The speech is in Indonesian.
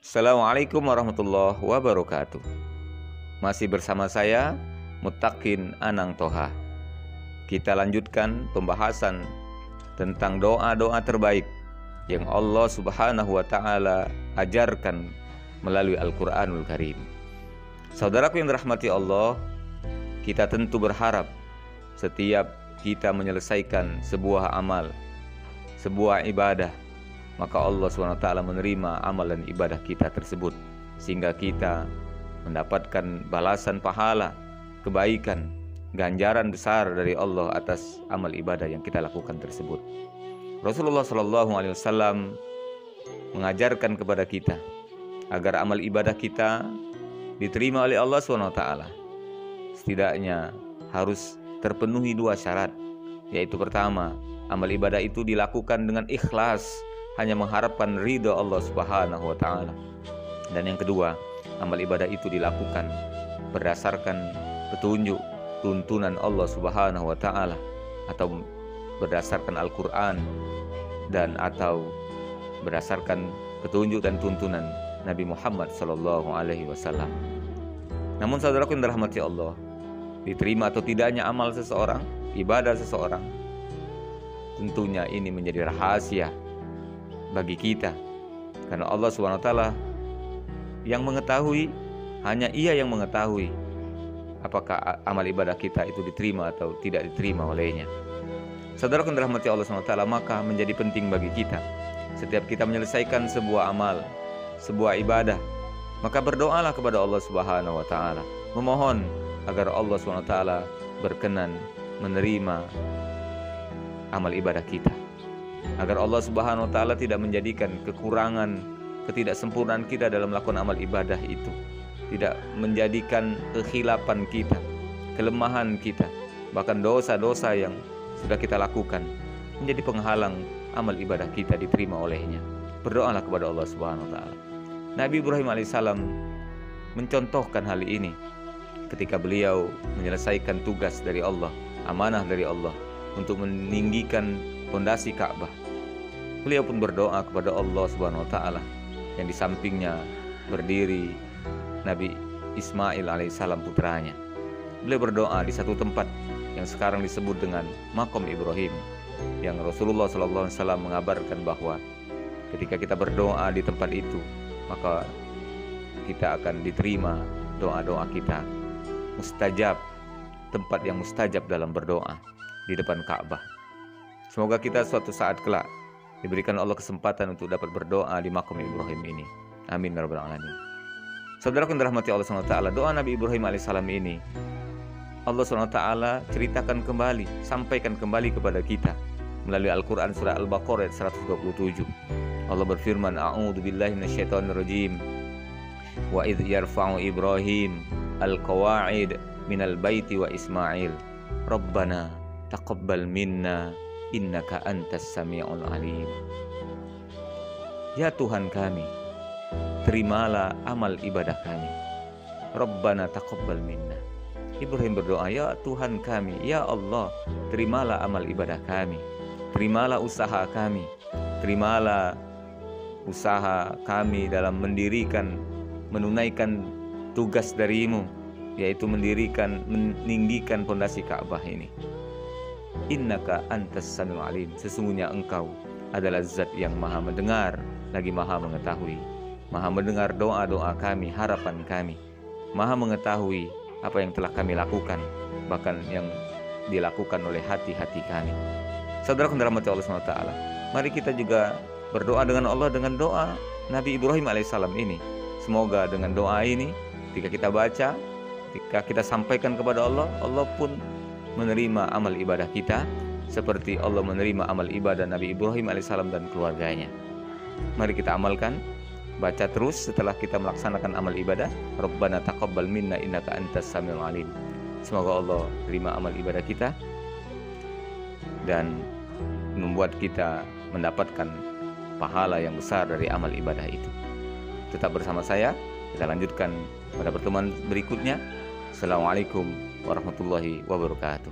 Assalamualaikum warahmatullahi wabarakatuh. Masih bersama saya Mutakin Anang Toha. Kita lanjutkan pembahasan tentang doa-doa terbaik yang Allah Subhanahu wa Ta'ala ajarkan melalui Al-Quranul Karim. Saudaraku yang dirahmati Allah, kita tentu berharap setiap kita menyelesaikan sebuah amal, sebuah ibadah, maka Allah SWT menerima amal dan ibadah kita tersebut, sehingga kita mendapatkan balasan pahala, kebaikan, ganjaran besar dari Allah atas amal ibadah yang kita lakukan tersebut. Rasulullah SAW mengajarkan kepada kita agar amal ibadah kita diterima oleh Allah SWT, setidaknya harus terpenuhi dua syarat, yaitu pertama, amal ibadah itu dilakukan dengan ikhlas, hanya mengharapkan ridha Allah Subhanahu wa Ta'ala. Dan yang kedua, amal ibadah itu dilakukan berdasarkan petunjuk, tuntunan Allah Subhanahu wa Ta'ala, atau berdasarkan Al-Quran, dan atau berdasarkan petunjuk dan tuntunan Nabi Muhammad SAW. Namun saudaraku yang dirahmati Allah, diterima atau tidaknya amal seseorang, ibadah seseorang, tentunya ini menjadi rahasia bagi kita, karena Allah SWT yang mengetahui, hanya Ia yang mengetahui apakah amal ibadah kita itu diterima atau tidak diterima olehnya. Saudara yang dirahmati Allah SWT, maka menjadi penting bagi kita setiap kita menyelesaikan sebuah amal, sebuah ibadah, maka berdoalah kepada Allah Subhanahu wa Ta'ala, memohon agar Allah SWT berkenan menerima amal ibadah kita, agar Allah Subhanahu wa Ta'ala tidak menjadikan kekurangan, ketidaksempurnaan kita dalam melakukan amal ibadah itu, tidak menjadikan kekhilapan kita, kelemahan kita, bahkan dosa-dosa yang sudah kita lakukan menjadi penghalang amal ibadah kita diterima olehnya. Berdoalah kepada Allah Subhanahu wa Ta'ala. Nabi Ibrahim alaihissalam mencontohkan hal ini ketika beliau menyelesaikan tugas dari Allah, amanah dari Allah untuk meninggikan pondasi Ka'bah. Beliau pun berdoa kepada Allah Subhanahu wa Ta'ala, yang di sampingnya berdiri Nabi Ismail alaihissalam, putranya. Beliau berdoa di satu tempat yang sekarang disebut dengan Maqam Ibrahim, yang Rasulullah SAW mengabarkan bahwa ketika kita berdoa di tempat itu, maka kita akan diterima doa-doa kita. Mustajab, tempat yang mustajab dalam berdoa di depan Ka'bah. Semoga kita suatu saat kelak diberikan Allah kesempatan untuk dapat berdoa di Maqam Ibrahim ini. Amin ya rabbal alamin. Saudara yang dirahmati Allah SWT, doa Nabi Ibrahim alaihissalam ini Allah SWT ceritakan kembali, sampaikan kembali kepada kita melalui Al-Quran surah Al-Baqarah ayat 127. Allah berfirman, A'udzu billahi minasyaitonir rajim. Wa idh yarfa'u Ibrahim al-qawa'id minal baiti wa Ismail Rabbana taqabbal minna innaka antas sami'ul alim. Ya Tuhan kami, terimalah amal ibadah kami. Rabbana taqabbal minna. Ibrahim berdoa, ya Tuhan kami, ya Allah, terimalah amal ibadah kami, terimalah usaha kami, terimalah usaha kami dalam menunaikan tugas darimu, yaitu meninggikan pondasi Ka'bah ini. Innaka antas sami'ul alim. Sesungguhnya engkau adalah zat yang maha mendengar lagi maha mengetahui. Maha mendengar doa-doa kami, harapan kami, maha mengetahui apa yang telah kami lakukan, bahkan yang dilakukan oleh hati-hati kami. Saudara yang dirahmati Allah SWT, mari kita juga berdoa dengan Allah dengan doa Nabi Ibrahim alaihissalam ini. Semoga dengan doa ini, ketika kita baca, ketika kita sampaikan kepada Allah, Allah pun menerima amal ibadah kita seperti Allah menerima amal ibadah Nabi Ibrahim alaihissalam dan keluarganya. Mari kita amalkan, baca terus setelah kita melaksanakan amal ibadah. Rabbana taqabbal minna innaka antas samiul alim. Semoga Allah terima amal ibadah kita dan membuat kita mendapatkan pahala yang besar dari amal ibadah itu. Tetap bersama saya, kita lanjutkan pada pertemuan berikutnya. Assalamualaikum warahmatullahi wabarakatuh.